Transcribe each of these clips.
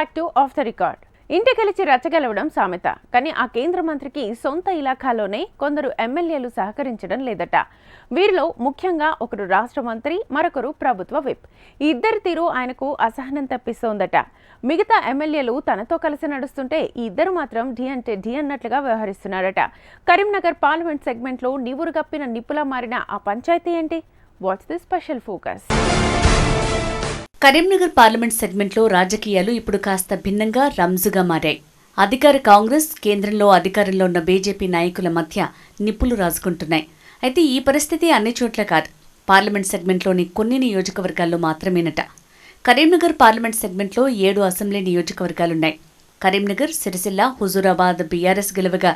Back to off the record. ఇంటికెలిచి రచ్చగలవడం సామెత. కానీ ఆ కేంద్ర మంత్రికి సొంత ఇలాఖాలోనే కొందరు ఎమ్మెల్యేలు సహకరించడం లేదట. వీరిలో ముఖ్యంగా ఒకరు రాష్ట్ర మంత్రి, మరొకరు ప్రభుత్వ విప్. ఈ ఇద్దరి తీరు ఆయనకు అసహనం తెప్పిస్తోందట. మిగతా ఎమ్మెల్యేలు తనతో కలిసి నడుస్తుంటే ఈ ఇద్దరు మాత్రం ఢీ అంటే ఢీ అన్నట్లుగా వ్యవహరిస్తున్నారట. కరీంనగర్ పార్లమెంట్ సెగ్మెంట్లో నివురుగప్పిన నిప్పులా మారిన ఆ పంచాయతీ ఏంటి? What's the special focus? Karimnagar parliament సెగ్మెంట్లో రాజకీయాలు ఇప్పుడు కాస్త భిన్నంగా రంజుగా మారాయి. అధికార కాంగ్రెస్, కేంద్రంలో అధికారంలో ఉన్న బీజేపీ నాయకుల మధ్య నిప్పులు రాజుకుంటున్నాయి. అయితే ఈ పరిస్థితి అన్ని చోట్ల కాదు, పార్లమెంట్ సెగ్మెంట్లోని కొన్ని నియోజకవర్గాల్లో మాత్రమేనట. కరీంనగర్ పార్లమెంట్ సెగ్మెంట్లో 7 అసెంబ్లీ నియోజకవర్గాలున్నాయి. కరీంనగర్, సిరిసిల్ల, హుజూరాబాద్ బీఆర్ఎస్ గెలువగా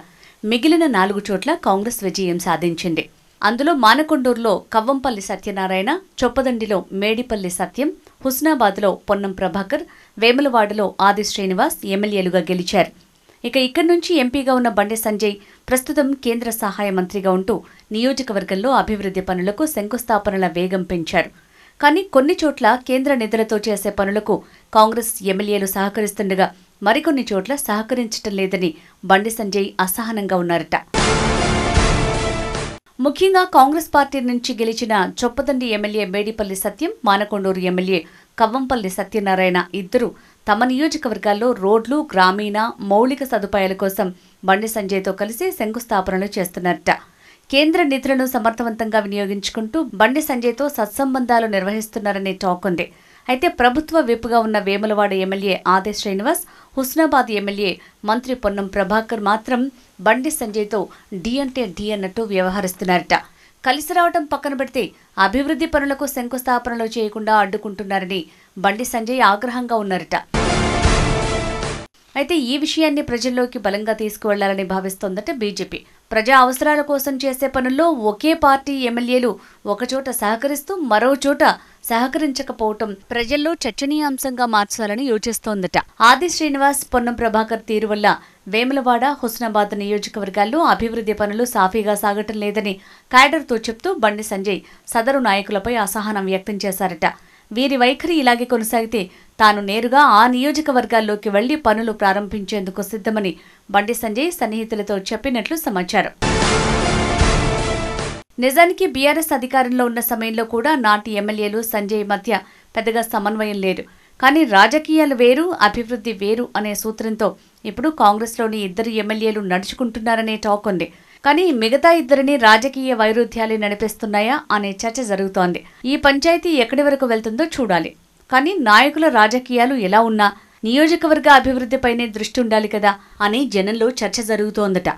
మిగిలిన 4 చోట్ల కాంగ్రెస్ విజయం సాధించింది. అందులో మానకొండూరులో కవ్వంపల్లి సత్యనారాయణ, చొప్పదండిలో మేడిపల్లి సత్యం, హుస్నాబాద్లో పొన్నం ప్రభాకర్, వేములవాడలో ఆది శ్రీనివాస్ ఎమ్మెల్యేలుగా గెలిచారు. ఇక్కడి నుంచి ఎంపీగా ఉన్న బండి సంజయ్ ప్రస్తుతం కేంద్ర సహాయ మంత్రిగా ఉంటూ నియోజకవర్గంలో అభివృద్ధి పనులకు శంకుస్థాపనల వేగం పెంచారు. కానీ కొన్ని చోట్ల కేంద్ర నిధులతో చేసే పనులకు కాంగ్రెస్ ఎమ్మెల్యేలు సహకరిస్తుండగా మరికొన్ని చోట్ల సహకరించటం లేదని బండి సంజయ్ అసహనంగా ఉన్నారట. ముఖ్యంగా కాంగ్రెస్ పార్టీ నుంచి గెలిచిన చొప్పదండి ఎమ్మెల్యే మేడిపల్లి సత్యం, మానకొండూరు ఎమ్మెల్యే కవ్వంపల్లి సత్యనారాయణ ఇద్దరు తమ నియోజకవర్గాల్లో రోడ్లు, గ్రామీణ మౌలిక సదుపాయాల కోసం బండి సంజయ్తో కలిసి శంకుస్థాపనలు చేస్తున్నారట. కేంద్ర నిధులను సమర్థవంతంగా వినియోగించుకుంటూ బండి సంజయ్తో సత్సంబంధాలు నిర్వహిస్తున్నారనే టాక్ ఉంది. అయితే ప్రభుత్వ విప్గా ఉన్న వేములవాడ ఎమ్మెల్యే ఆది శ్రీనివాస్, హుస్నాబాద్ ఎమ్మెల్యే మంత్రి పొన్నం ప్రభాకర్ మాత్రం బండి సంజయ్తో ఢీ అంటే ఢీ అన్నట్టు వ్యవహరిస్తున్నారట. కలిసి రావడం పక్కన పెడితే అభివృద్ధి పనులకు శంకుస్థాపనలు చేయకుండా అడ్డుకుంటున్నారని బండి సంజయ్ ఆగ్రహంగా ఉన్నారట. అయితే ఈ విషయాన్ని ప్రజల్లోకి బలంగా తీసుకువెళ్లాలని భావిస్తోందట బీజేపీ. ప్రజా అవసరాల కోసం చేసే పనుల్లో ఒకే పార్టీ ఎమ్మెల్యేలు ఒకచోట సహకరిస్తూ మరో చోట సహకరించకపోవటం ప్రజల్లో చర్చనీయాంశంగా మార్చాలని యోచిస్తోందట. ఆది శ్రీనివాస్, పొన్నం ప్రభాకర్ తీరు వల్ల వేములవాడ, హుస్నాబాద్ నియోజకవర్గాల్లో అభివృద్ధి పనులు సాఫీగా సాగటం లేదని క్యాడర్తో చెప్తూ బండి సంజయ్ సదరు నాయకులపై అసహనం వ్యక్తం చేశారట. వీరి వైఖరి ఇలాగే కొనసాగితే తాను నేరుగా ఆ నియోజకవర్గాల్లోకి వెళ్లి పనులు ప్రారంభించేందుకు సిద్ధమని బండి సంజయ్ సన్నిహితులతో చెప్పినట్లు సమాచారం. నిజానికి బీఆర్ఎస్ అధికారంలో ఉన్న సమయంలో కూడా నాటి ఎమ్మెల్యేలు సంజయ్ మధ్య పెద్దగా సమన్వయం లేదు. కానీ రాజకీయాలు వేరు, అభివృద్ధి వేరు అనే సూత్రంతో ఇప్పుడు కాంగ్రెస్లోని 2 ఎమ్మెల్యేలు నడుచుకుంటున్నారనే టాక్ ఉంది. కానీ మిగతా 2 రాజకీయ వైరుధ్యాలు నడిపిస్తున్నాయా అనే చర్చ జరుగుతోంది. ఈ పంచాయతీ ఎక్కడి వరకు వెళ్తుందో చూడాలి. కానీ నాయకుల రాజకీయాలు ఎలా ఉన్నా నియోజకవర్గ అభివృద్ధిపైనే దృష్టి ఉండాలి కదా అని జనంలో చర్చ జరుగుతోందట.